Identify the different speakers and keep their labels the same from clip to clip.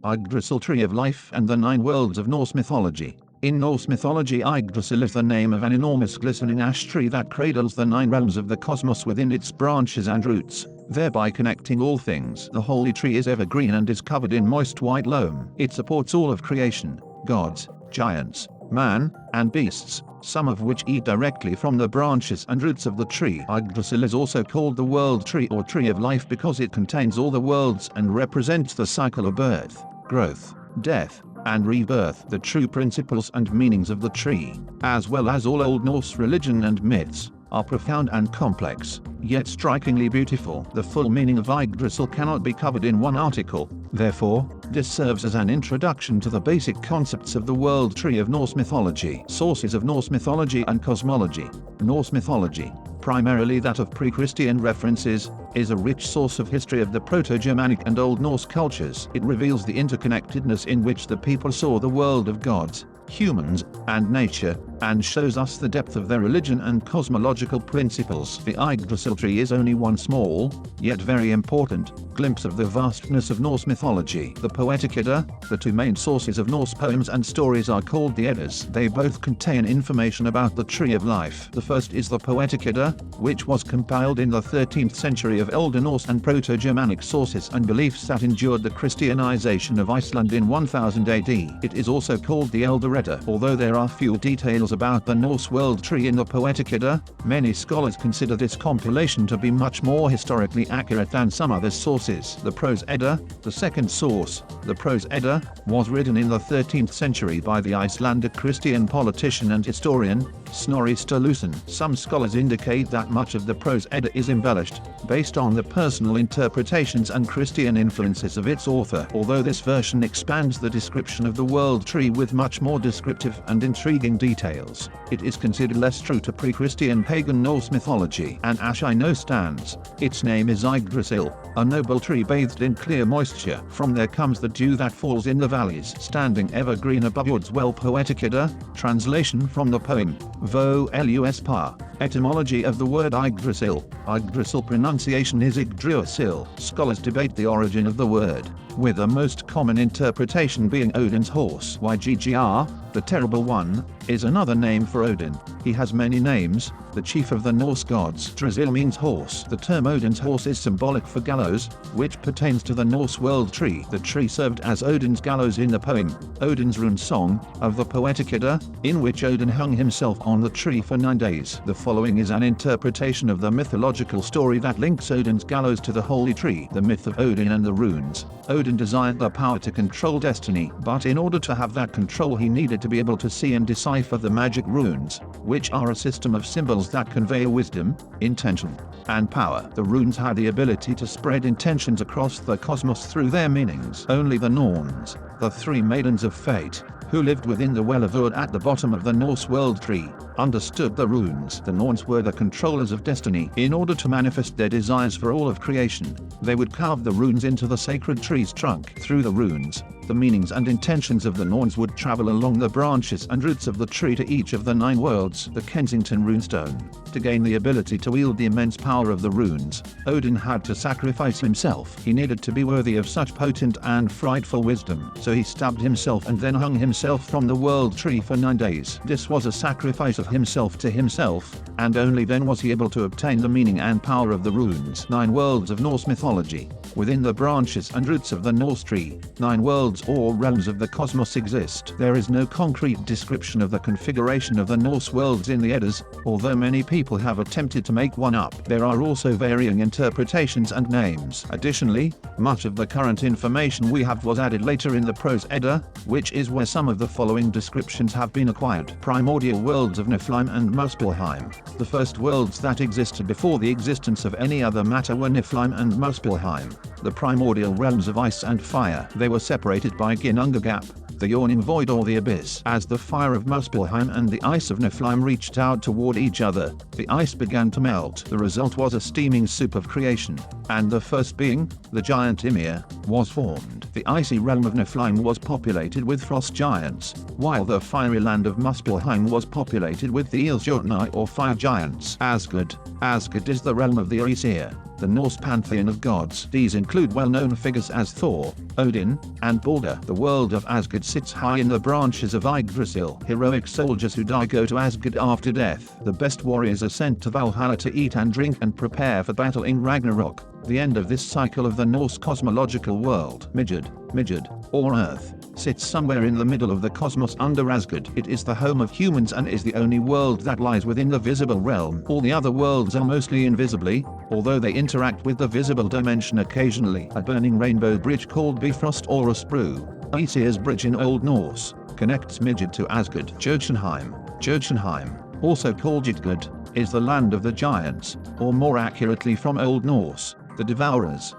Speaker 1: Yggdrasil, tree of life, and the 9 worlds of Norse mythology. In Norse mythology, Yggdrasil is the name of an enormous glistening ash tree that cradles the 9 realms of the cosmos within its branches and roots, thereby connecting all things. The holy tree is evergreen and is covered in moist white loam. It supports all of creation, gods, giants, man, and beasts, some of which eat directly from the branches and roots of the tree. Yggdrasil is also called the world tree or tree of life because it contains all the worlds and represents the cycle of birth, growth, death, and rebirth, the true principles and meanings of the tree, as well as all Old Norse religion and myths, are profound and complex, yet strikingly beautiful. The full meaning of Yggdrasil cannot be covered in one article, therefore, this serves as an introduction to the basic concepts of the world tree of Norse mythology. Sources of Norse mythology and cosmology. Norse mythology, primarily that of pre-Christian references, is a rich source of history of the Proto-Germanic and Old Norse cultures. It reveals the interconnectedness in which the people saw the world of gods, humans, and nature, and shows us the depth of their religion and cosmological principles. The Yggdrasil tree is only one small, yet very important, glimpse of the vastness of Norse mythology. The Poetic Edda, the 2 main sources of Norse poems and stories, are called the Eddas. They both contain information about the tree of life. The first is the Poetic Edda, which was compiled in the 13th century of Old Norse and Proto-Germanic sources and beliefs that endured the Christianization of Iceland in 1000 AD. It is also called the Elder Edda. Although there are few details about the Norse world tree in the Poetic Edda, many scholars consider this compilation to be much more historically accurate than some other sources. The Prose Edda, the second source. The Prose Edda was written in the 13th century by the Icelandic Christian politician and historian, Snorri Sturluson. Some scholars indicate that much of the Prose Edda is embellished, based on the personal interpretations and Christian influences of its author. Although this version expands the description of the world tree with much more descriptive and intriguing details, it is considered less true to pre-Christian pagan Norse mythology. An ash I know stands. Its name is Yggdrasil, a noble tree bathed in clear moisture. From there comes the dew that falls in the valleys, standing evergreen above woods. Well, Poetic Edda, translation from the poem, Vo Lus Pa. Etymology of the word Yggdrasil. Yggdrasil pronunciation is Yggdrasil. Scholars debate the origin of the word, with the most common interpretation being Odin's horse. Yggr, the Terrible One, is another name for Odin. He has many names. The chief of the Norse gods. Yggdrasil means horse. The term Odin's horse is symbolic for gallows, which pertains to the Norse world tree. The tree served as Odin's gallows in the poem, Odin's Rune Song, of the Poetic Edda, in which Odin hung himself on the tree for 9 days. The following is an interpretation of the mythological story that links Odin's gallows to the holy tree. The myth of Odin and the runes. Odin desired the power to control destiny, but in order to have that control he needed to be able to see and decipher the magic runes, which are a system of symbols that convey wisdom, intention, and power. The runes had the ability to spread intentions across the cosmos through their meanings. Only the Norns, the 3 maidens of fate, who lived within the well of Ur at the bottom of the Norse world tree, understood the runes. The Norns were the controllers of destiny. In order to manifest their desires for all of creation, they would carve the runes into the sacred tree's trunk. Through the runes, the meanings and intentions of the Norns would travel along the branches and roots of the tree to each of the 9 worlds. The Kensington runestone. To gain the ability to wield the immense power of the runes, Odin had to sacrifice himself. He needed to be worthy of such potent and frightful wisdom, so he stabbed himself and then hung himself from the world tree for 9 days. This was a sacrifice of himself to himself, and only then was he able to obtain the meaning and power of the runes. 9 worlds of Norse mythology. Within the branches and roots of the Norse tree, 9 worlds or realms of the cosmos exist. There is no concrete description of the configuration of the Norse worlds in the Eddas, although many people have attempted to make one up. There are also varying interpretations and names. Additionally, much of the current information we have was added later in the Prose Edda, which is where some of the following descriptions have been acquired. Primordial worlds of Nephilim and Muspelheim. The first worlds that existed before the existence of any other matter were Nephilim and Muspelheim, the primordial realms of ice and fire. They were separated by Ginnunga Gap, the yawning void or the abyss. As the fire of Muspelheim and the ice of Nephilim reached out toward each other, the ice began to melt. The result was a steaming soup of creation, and the first being, the giant Ymir, was formed. The icy realm of Nephilim was populated with frost giants, while the fiery land of Muspelheim was populated with the Ilsjotni or fire giants. Asgard is the realm of the Aesir, the Norse pantheon of gods. These include well-known figures as Thor, Odin, and Balder. The world of Asgard sits high in the branches of Yggdrasil. Heroic soldiers who die go to Asgard after death. The best warriors are sent to Valhalla to eat and drink and prepare for battle in Ragnarok, the end of this cycle of the Norse cosmological world. Midgard, or Earth, sits somewhere in the middle of the cosmos under Asgard. It is the home of humans and is the only world that lies within the visible realm. All the other worlds are mostly invisibly, although they interact with the visible dimension occasionally. A burning rainbow bridge called Bifrost or a sprue, Aesir's bridge in Old Norse, connects Midgard to Asgard. Jotunheim, also called Ytgard, is the land of the giants, or more accurately from Old Norse, the Devourers.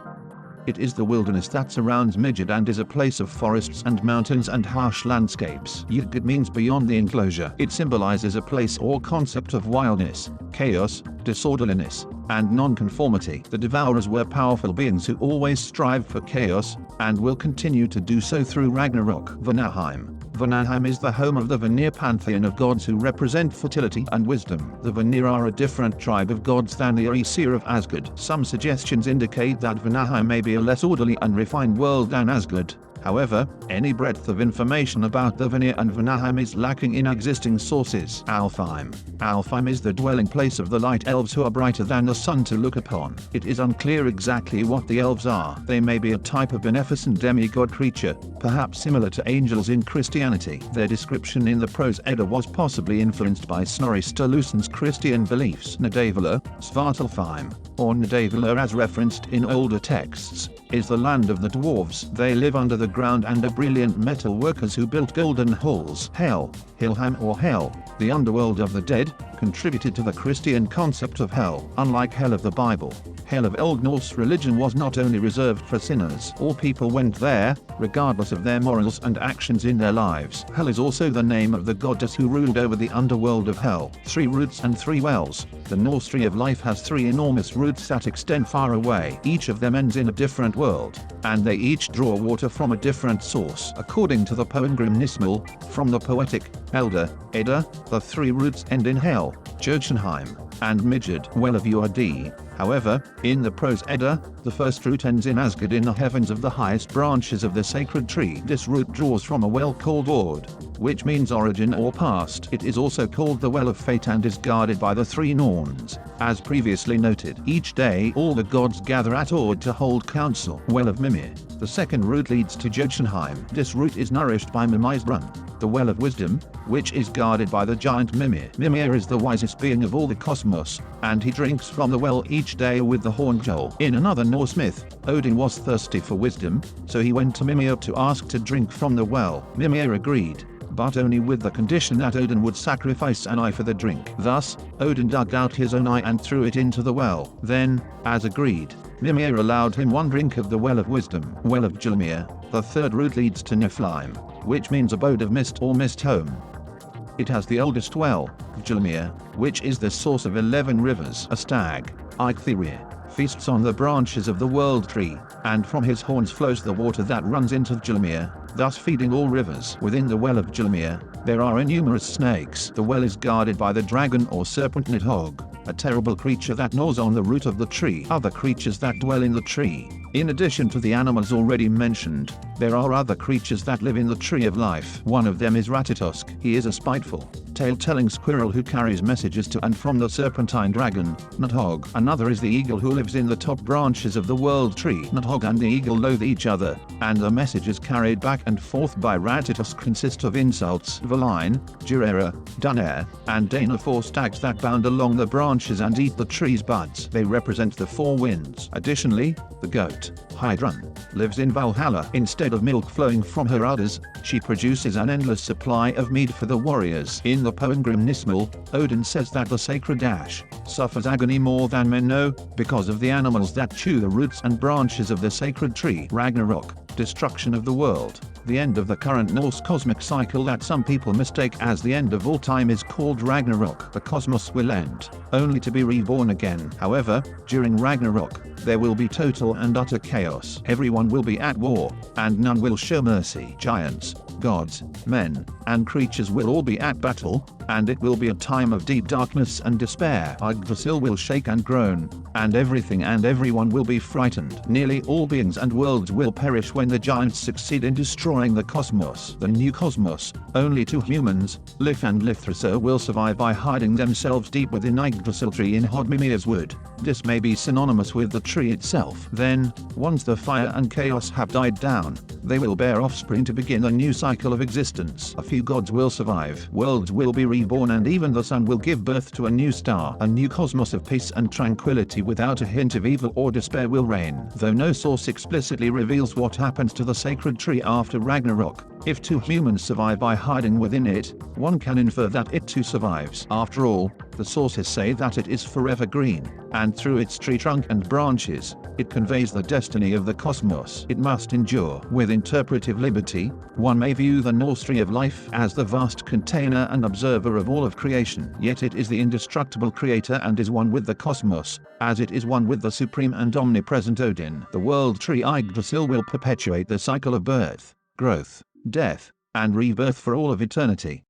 Speaker 1: It is the wilderness that surrounds Midgard and is a place of forests and mountains and harsh landscapes. Ytgard means beyond the enclosure. It symbolizes a place or concept of wildness, chaos, disorderliness, and non-conformity. The Devourers were powerful beings who always strive for chaos, and will continue to do so through Ragnarok. Vanaheim is the home of the Vanir pantheon of gods who represent fertility and wisdom. The Vanir are a different tribe of gods than the Aesir of Asgard. Some suggestions indicate that Vanaheim may be a less orderly and refined world than Asgard. However, any breadth of information about the Vanir and Vanaheim is lacking in existing sources. Alfheim is the dwelling place of the light elves who are brighter than the sun to look upon. It is unclear exactly what the elves are. They may be a type of beneficent demigod creature, perhaps similar to angels in Christianity. Their description in the Prose Edda was possibly influenced by Snorri Sturluson's Christian beliefs. Nidavellir, Svartalfheim, or Nidavellir as referenced in older texts, is the land of the dwarves. They live under the ground and are brilliant metal workers who built golden halls. Helheim or Hell, the underworld of the dead, contributed to the Christian concept of hell. Unlike Hell of the Bible, Hell of Old Norse religion was not only reserved for sinners. All people went there, regardless of their morals and actions in their lives. Hel is also the name of the goddess who ruled over the underworld of Hell. 3 roots and 3 wells. The Norse tree of life has 3 enormous roots that extend far away. Each of them ends in a different world, and they each draw water from a different source. According to the poem Grimnismal, from the Poetic Edda, the 3 roots end in Hel, Jotunheim, and Midgard. Well of Urd. However, in the Prose Edda, the first root ends in Asgard in the heavens of the highest branches of the sacred tree. This root draws from a well called Ord, which means origin or past. It is also called the Well of Fate and is guarded by the 3 Norns. As previously noted, each day all the gods gather at Ord to hold council. Well of Mimir. The second route leads to Jotunheim. This root is nourished by Mimisbrunn, the Well of Wisdom, which is guarded by the giant Mimir. Mimir is the wisest being of all the cosmos, and he drinks from the well each day with the horned Joel. In another Norse myth, Odin was thirsty for wisdom, so he went to Mimir to ask to drink from the well. Mimir agreed, but only with the condition that Odin would sacrifice an eye for the drink. Thus, Odin dug out his own eye and threw it into the well. Then, as agreed, Mimir allowed him one drink of the Well of Wisdom. Well of Gylmir. The third route leads to Nephilim, which means abode of mist or mist home. It has the oldest well, Gylmir, which is the source of 11 rivers. A stag, Eikthyrir, feasts on the branches of the world tree, and from his horns flows the water that runs into Gylmir, thus feeding all rivers. Within the Well of Gylmir, there are innumerous snakes. The well is guarded by the dragon or serpent Nidhogg, a terrible creature that gnaws on the root of the tree. Other creatures that dwell in the tree. In addition to the animals already mentioned, there are other creatures that live in the Tree of Life. One of them is Ratatosk. He is a spiteful, tale-telling squirrel who carries messages to and from the serpentine dragon, Nidhogg. Another is the eagle who lives in the top branches of the world tree. Nidhogg and the eagle loathe each other, and the messages carried back and forth by Ratatosk consist of insults. Valine, Jirera, Dunare, and Dana, 4 stags that bound along the branches and eat the tree's buds. They represent the 4 winds. Additionally, the goat, Heidrun, lives in Valhalla. Instead of milk flowing from her udders, she produces an endless supply of mead for the warriors. In the poem Grimnismal, Odin says that the sacred ash suffers agony more than men know, because of the animals that chew the roots and branches of the sacred tree. Ragnarok, destruction of the world. The end of the current Norse cosmic cycle that some people mistake as the end of all time is called Ragnarok. The cosmos will end, only to be reborn again. However, during Ragnarok, there will be total and utter chaos. Everyone will be at war, and none will show mercy. Giants, gods, men, and creatures will all be at battle, and it will be a time of deep darkness and despair. Yggdrasil will shake and groan, and everything and everyone will be frightened. Nearly all beings and worlds will perish when the giants succeed in destroying the cosmos. The new cosmos, only two humans, Lif and Lithrasa, will survive by hiding themselves deep within Yggdrasil tree in Hodmimir's wood. This may be synonymous with the tree itself. Then, once the fire and chaos have died down, they will bear offspring to begin a new cycle of existence. A few gods will survive. Worlds will be reborn, and even the sun will give birth to a new star. A new cosmos of peace and tranquility without a hint of evil or despair will reign. Though no source explicitly reveals what happens to the sacred tree after Ragnarok, if two humans survive by hiding within it, one can infer that it too survives. After all, the sources say that it is forever green, and through its tree trunk and branches, it conveys the destiny of the cosmos. It must endure. With interpretive liberty, one may view the Norse tree of life as the vast container and observer of all of creation. Yet it is the indestructible creator and is one with the cosmos, as it is one with the supreme and omnipresent Odin. The world tree Yggdrasil will perpetuate the cycle of birth, growth, death, and rebirth for all of eternity.